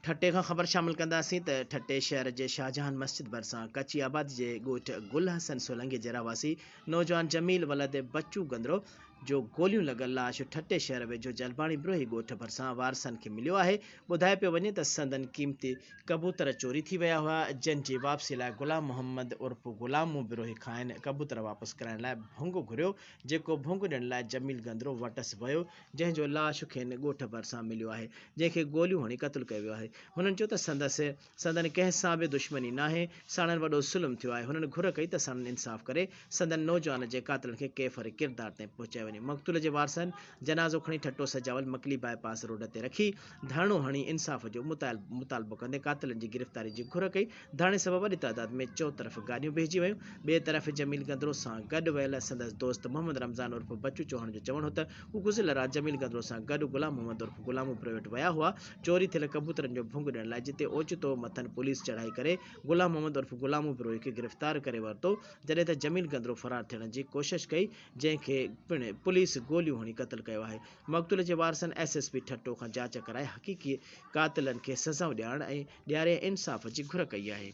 ठट्टे खां ख़बर शामिल कंदासीं त ठट्टे शहर जे शाहजहान मस्जिद भरिसां कची आबादी जे ॻोठ गुल हसन सोलंगी जे रहावासी नौजवान जमील वलद बच्चू गंदरो जो गोलियूं लॻल लाश ठट्टे शहर वेझो जलबाणी ब्रोही ॻोठ भरिसां वारसनि खे मिलियो आहे। ॿुधाए पियो वञे त संदन क़ीमती कबूतर चोरी थी विया हुआ, जंहिंजी वापसी लाइ गुलाम मोहम्मद उर्फ़ गुलामू बिरोही खां आहिनि कबूतर वापसि कराइण लाइ भुंग घुरियो, जेको भुंग ॾियण लाइ जमील गंदरो वटसि वियो, जंहिंजो लाश खेनि ॻोठ भरिसां मिलियो आहे, जंहिंखे गोलियूं हणी क़तलु कयो वियो आहे। हुननि चयो त संदन कंहिं सां बि दुश्मनी नाहे, साणनि वॾो ज़ुल्म थियो आहे। हुननि घुर कई त साणनि इंसाफ़ करे संदन नौजवान जे क़ातिलनि खे कैफ़र किरदार ताईं पहुचायो वञे। मक़तूल जे वारसनि जनाज़ो खणी ठट्टो सजावल मकली बाईपास रोड ते रखी धरणो हणी इंसाफ़ जो मुतालबो कंदे क़ातिलनि जी गिरफ़्तारी जी घुर कई। धरणे सबबि वॾी तादाद में चौतरफ़ गाॾियूं भेजी वियूं। ॿिए तरफ़ जमील गंदरो सां गॾु वियल संदसि दोस्त मोहम्मद रमज़ान उर्फ़ बच्चू चौहान जो चवणु हो त हू गुज़िरियल राति जमील गंदरो सां गॾु गुलाम मोहम्मद उर्फ़ गुलामू बिरोही वटि विया हुआ चोरी थियल कबूतरनि जो भुंग ॾियण लाइ, जिते ओचितो मथनि पुलिस चढ़ाई करे गुलाम मोहम्मद उर्फ़ गुलामू बिरोही खे गिरफ़्तार करे वरितो, जॾहिं त जमील गंदरो फ़रार थियण जी कोशिश कई, जंहिंखे पिणु पुलिस गोलियूं हणी क़तलु कयो आहे। मक़तूल जे वारसनि SSP ठट्टो खां जांच कराए हक़ीक़ी क़ातिलनि खे सज़ाऊं ॾियारे इंसाफ़ जी घुर कई आहे।